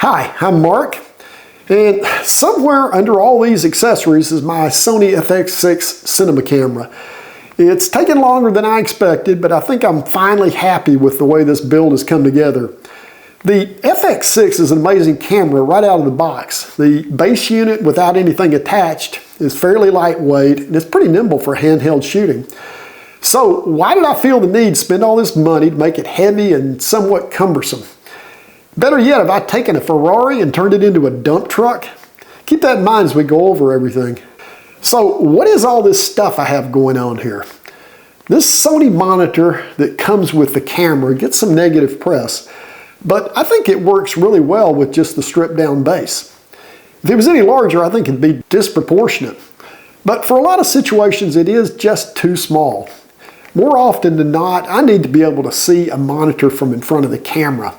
Hi, I'm Mark, and somewhere under all these accessories is my Sony FX6 cinema camera. It's taken longer than I expected, but I think I'm finally happy with the way this build has come together. The FX6 is an amazing camera right out of the box. The base unit without anything attached is fairly lightweight, and it's pretty nimble for handheld shooting. So why did I feel the need to spend all this money to make it heavy and somewhat cumbersome? Better yet, have I taken a Ferrari and turned it into a dump truck? Keep that in mind as we go over everything. So what is all this stuff I have going on here? This Sony monitor that comes with the camera gets some negative press, but I think it works really well with just the stripped down base. If it was any larger, I think it'd be disproportionate. But for a lot of situations, it is just too small. More often than not, I need to be able to see a monitor from in front of the camera.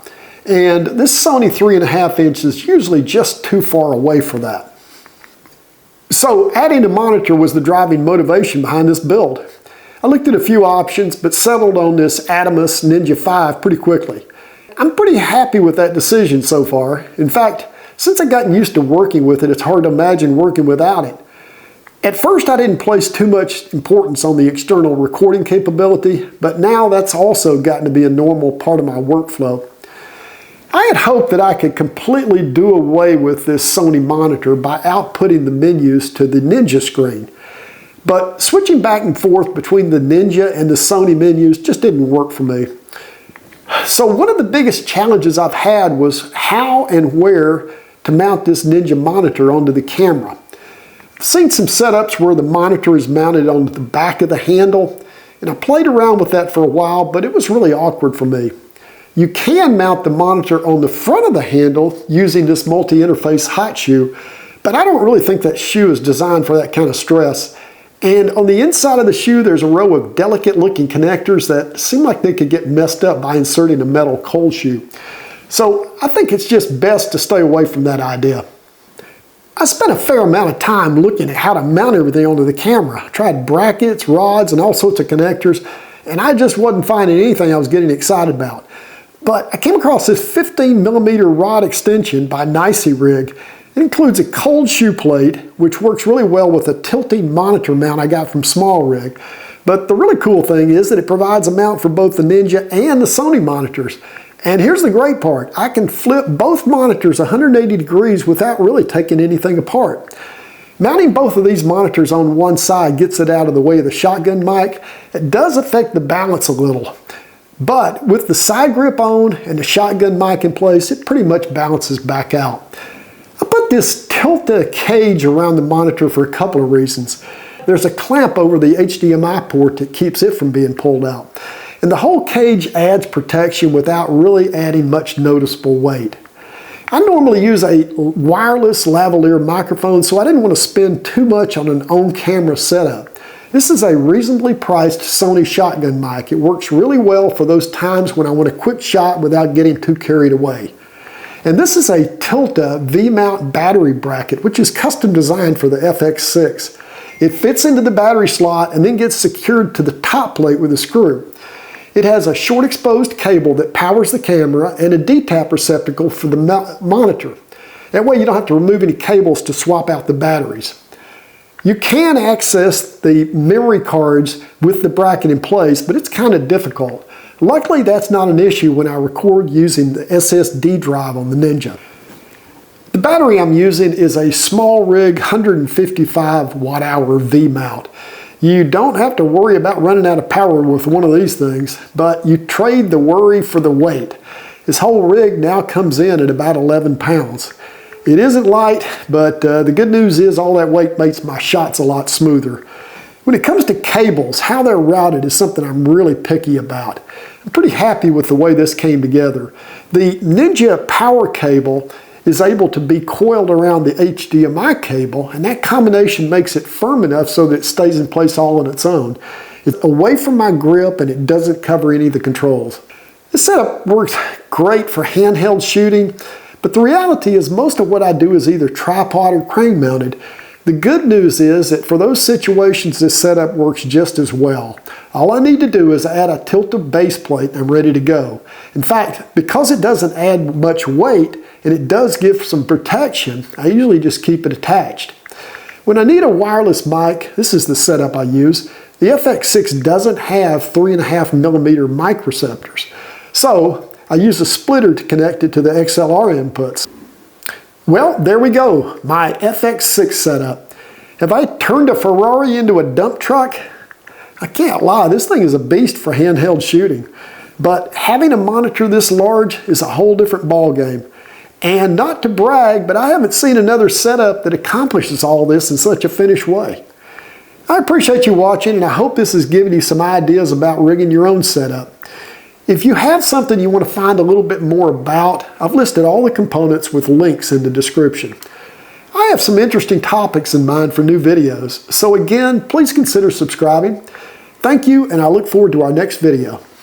And this Sony 3.5 inch is usually just too far away for that. So adding a monitor was the driving motivation behind this build. I looked at a few options, but settled on this Atomos Ninja 5 pretty quickly. I'm pretty happy with that decision so far. In fact, since I've gotten used to working with it, it's hard to imagine working without it. At first, I didn't place too much importance on the external recording capability, but now that's also gotten to be a normal part of my workflow. I had hoped that I could completely do away with this Sony monitor by outputting the menus to the Ninja screen. But switching back and forth between the Ninja and the Sony menus just didn't work for me. So one of the biggest challenges I've had was how and where to mount this Ninja monitor onto the camera. I've seen some setups where the monitor is mounted on the back of the handle, and I played around with that for a while, but it was really awkward for me. You can mount the monitor on the front of the handle using this multi-interface hot shoe, but I don't really think that shoe is designed for that kind of stress. And on the inside of the shoe, there's a row of delicate looking connectors that seem like they could get messed up by inserting a metal cold shoe. So I think it's just best to stay away from that idea. I spent a fair amount of time looking at how to mount everything onto the camera. I tried brackets, rods, and all sorts of connectors, and I just wasn't finding anything I was getting excited about. But I came across this 15mm rod extension by NiceyRig. It includes a cold shoe plate, which works really well with a tilting monitor mount I got from SmallRig. But the really cool thing is that it provides a mount for both the Ninja and the Sony monitors. And here's the great part. I can flip both monitors 180 degrees without really taking anything apart. Mounting both of these monitors on one side gets it out of the way of the Shotgun Mic. It does affect the balance a little. But with the side grip on and the Shotgun Mic in place, it pretty much balances back out. I put this Tilta cage around the monitor for a couple of reasons. There's a clamp over the HDMI port that keeps it from being pulled out. And the whole cage adds protection without really adding much noticeable weight. I normally use a wireless lavalier microphone, so I didn't want to spend too much on an on-camera setup. This is a reasonably priced Sony Shotgun Mic. It works really well for those times when I want a quick shot without getting too carried away. And this is a Tilta V-mount battery bracket, which is custom designed for the FX6. It fits into the battery slot and then gets secured to the top plate with a screw. It has a short exposed cable that powers the camera and a D-tap receptacle for the monitor. That way you don't have to remove any cables to swap out the batteries. You can access the memory cards with the bracket in place, but it's kind of difficult. Luckily, that's not an issue when I record using the SSD drive on the Ninja. The battery I'm using is a SmallRig 155 watt-hour V-mount. You don't have to worry about running out of power with one of these things, but you trade the worry for the weight. This whole rig now comes in at about 11 pounds. It isn't light, but the good news is all that weight makes my shots a lot smoother. When it comes to cables, how they're routed is something I'm really picky about. I'm pretty happy with the way this came together. The Ninja power cable is able to be coiled around the HDMI cable, and that combination makes it firm enough so that it stays in place all on its own. It's away from my grip and it doesn't cover any of the controls. This setup works great for handheld shooting, but the reality is most of what I do is either tripod or crane mounted. The good news is that for those situations, this setup works just as well. All I need to do is add a Tilta base plate and I'm ready to go. In fact, because it doesn't add much weight and it does give some protection, I usually just keep it attached. When I need a wireless mic, this is the setup I use. The FX6 doesn't have 3.5mm mic receptors. So I use a splitter to connect it to the XLR inputs. Well, there we go, my FX6 setup. Have I turned a Ferrari into a dump truck? I can't lie, this thing is a beast for handheld shooting. But having a monitor this large is a whole different ballgame. And not to brag, but I haven't seen another setup that accomplishes all this in such a finished way. I appreciate you watching, and I hope this has given you some ideas about rigging your own setup. If you have something you want to find a little bit more about, I've listed all the components with links in the description. I have some interesting topics in mind for new videos, so again, please consider subscribing. Thank you, and I look forward to our next video.